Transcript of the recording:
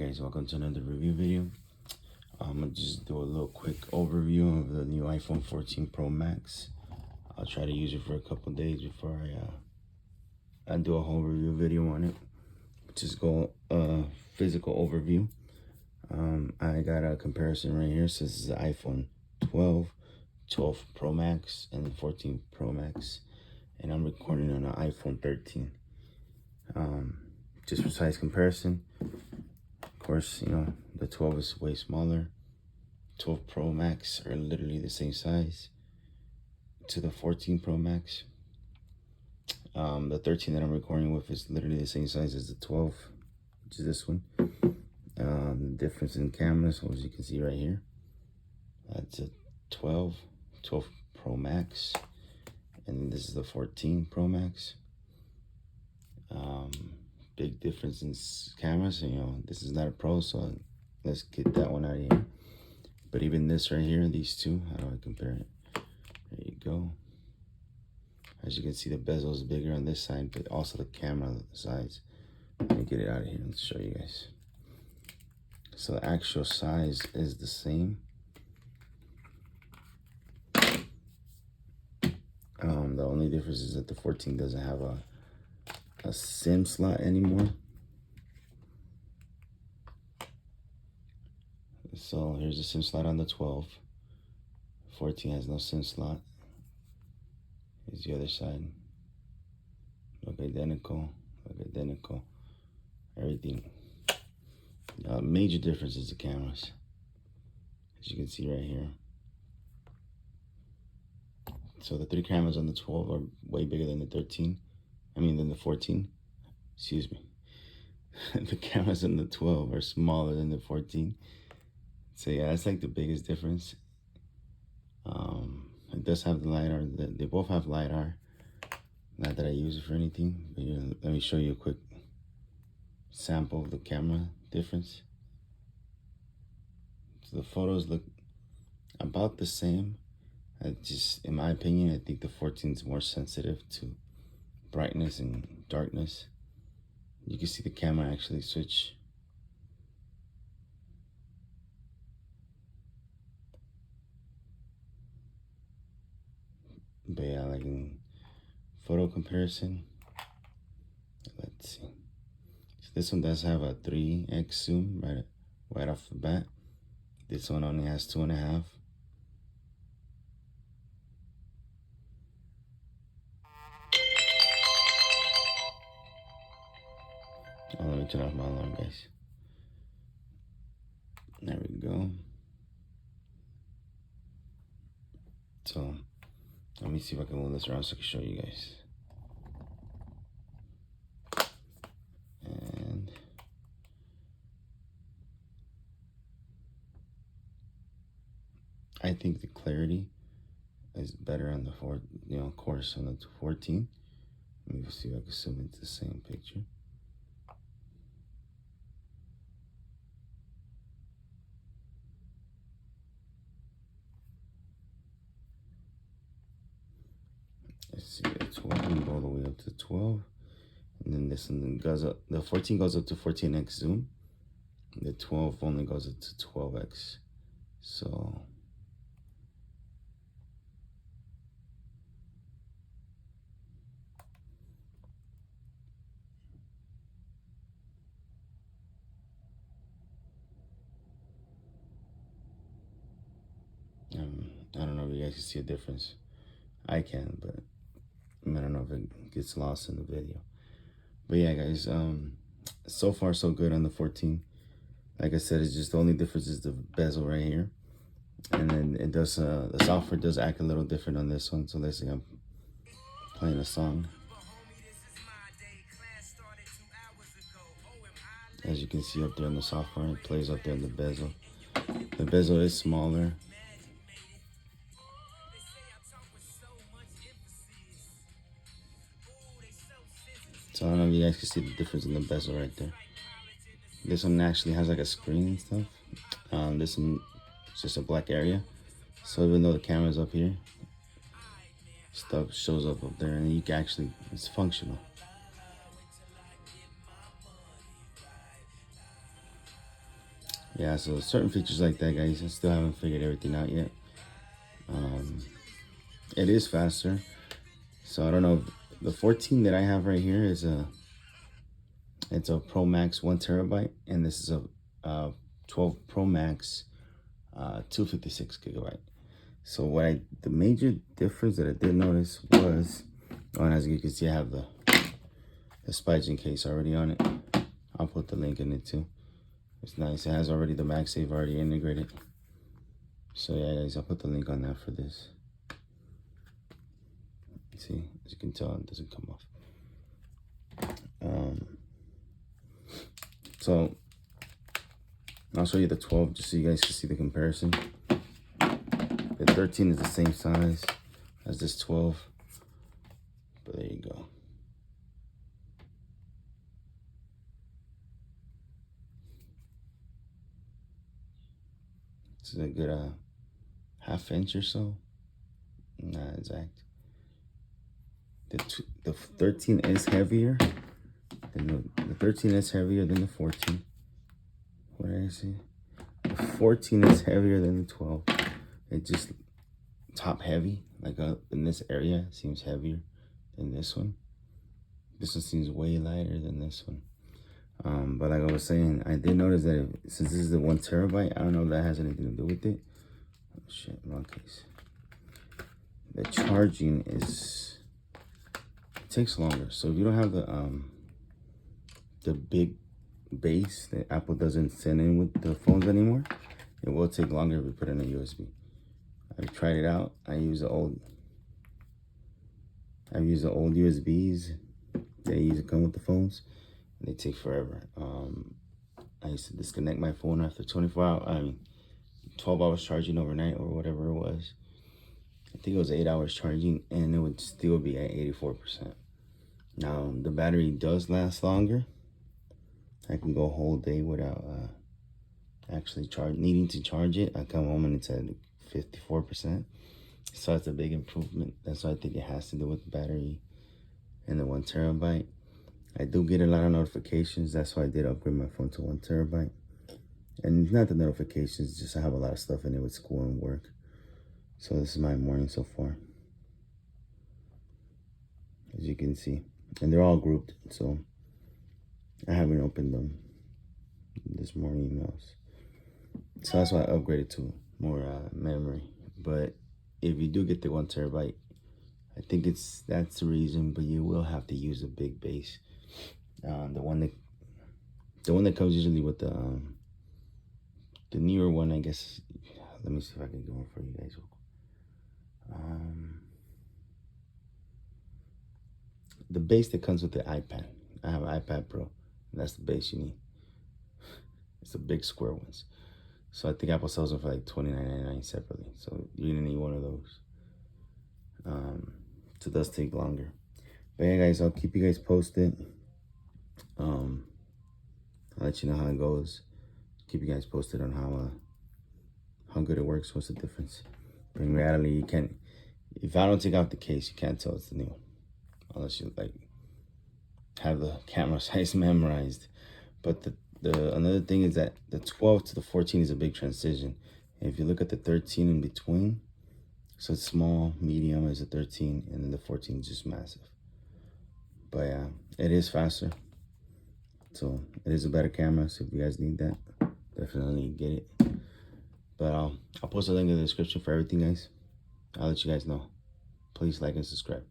guys, welcome to another review video. I'm gonna just do a little quick overview of the new iPhone 14 Pro Max. I'll try to use it for a couple days before I do a whole review video on it. Just go physical overview. I got a comparison right here. So this is the iPhone 12, 12 Pro Max, and the 14 Pro Max, and I'm recording on an iPhone 13. Just for size comparison, of course, you know, the 12 is way smaller. 12 Pro Max are literally the same size to the 14 Pro Max. The 13 that I'm recording with is literally the same size as the 12, which is this one. The difference in cameras, as you can see right here, that's a 12 Pro Max, and this is the 14 Pro Max. Big difference in cameras. You know, this is not a Pro, so let's get that one out of here. But even this right here, these two, how do I compare it? There you go. As you can see, the bezel is bigger on this side, but also the camera size. Let me get it out of here and show you guys. So the actual size is the same. The only difference is that the 14 doesn't have a SIM slot anymore. So here's a SIM slot on the 12. 14 has no SIM slot. Here's the other side. Look identical. Look identical. Everything. Major difference is the cameras, as you can see right here. So the 3 cameras on the 12 are way bigger than the 13. Than the 14. Excuse me. The cameras on the 12 are smaller than the 14. So yeah, that's like the biggest difference. It does have the LiDAR. They both have LiDAR. Not that I use it for anything, but let me show you a quick sample of the camera difference. So the photos look about the same. In my opinion, I think the 14 is more sensitive to brightness and darkness. You can see the camera actually switch. But yeah, like in photo comparison, let's see. So this one does have a 3x zoom right off the bat. This one only has 2.5. Oh, let me turn off my alarm, guys. There we go. So let me see if I can move this around so I can show you guys. And I think the clarity is better on the of course, on the 14. Let me see if I can zoom into the same picture. Let's see, the 12 and go all the way up to 12. And then this one goes up, the 14 goes up to 14x zoom. The 12 only goes up to 12x. So I don't know if you guys can see a difference. I can, but I don't know if it gets lost in the video. But yeah, guys, so far so good on the 14. Like I said, it's just the only difference is the bezel right here. And then it does, the software does act a little different on this one. So let's say I'm playing a song. As you can see up there in the software, it plays up there in the bezel. The bezel is smaller. So I don't know if you guys can see the difference in the bezel right there. This one actually has like a screen and stuff. This one is just a black area. So even though the camera's up here, stuff shows up there, and you can actually, it's functional. Yeah, so certain features like that, guys, I still haven't figured everything out yet. It is faster. So I don't know. The 14 that I have right here is it's a Pro Max 1 TB, and this is a 12 Pro Max 256 GB. So the major difference that I did notice was, oh, and as you can see, I have the Spygin case already on it. I'll put the link in it too. It's nice. It has already the MagSafe already integrated. So yeah, guys, I'll put the link on that for this. See, as you can tell, it doesn't come off. So I'll show you the 12 just so you guys can see the comparison. The 13 is the same size as this 12, but there you go. This is a good ½ inch or so. Not exact. The 13 is heavier. The 13 is heavier than the 14. What did I say? The 14 is heavier than the 12. It just top heavy, like in this area, seems heavier than this one. This one seems way lighter than this one. But like I was saying, I did notice that since this is the 1 TB, I don't know if that has anything to do with it. Oh shit, wrong case. The charging takes longer. So if you don't have the big base that Apple doesn't send in with the phones anymore, it will take longer if we put in a USB. I've tried it out. I've used the old USBs that used to come with the phones. They take forever. I used to disconnect my phone after 12 hours charging overnight or whatever it was. I think it was 8 hours charging, and it would still be at 84%. Now, the battery does last longer. I can go a whole day without actually needing to charge it. I come home and it's at 54%. So that's a big improvement. That's why I think it has to do with the battery and the 1 TB. I do get a lot of notifications. That's why I did upgrade my phone to 1 TB. And not the notifications, just I have a lot of stuff in it with school and work. So this is my morning so far, as you can see. And they're all grouped, so I haven't opened them this morning emails. So that's why I upgraded to more memory. But if you do get the 1 TB, I think that's the reason, but you will have to use a big base. The one that comes usually with the newer one, I guess. Let me see if I can get one for you guys. The base that comes with the iPad. I have an iPad Pro. That's the base you need. It's the big square ones. So I think Apple sells them for like $29.99 separately. So you're gonna need one of those. So it does take longer. But yeah, guys, I'll keep you guys posted. I'll let you know how it goes. Keep you guys posted on how good it works. What's the difference? But in reality, you can't. If I don't take out the case, you can't tell it's the new one, unless you like have the camera size memorized. But the another thing is that the 12 to the 14 is a big transition. And if you look at the 13 in between, so it's small, medium is a 13, and then the 14 is just massive. But yeah, it is faster. So it is a better camera. So if you guys need that, definitely get it. But I'll post a link in the description for everything, guys. I'll let you guys know. Please like and subscribe.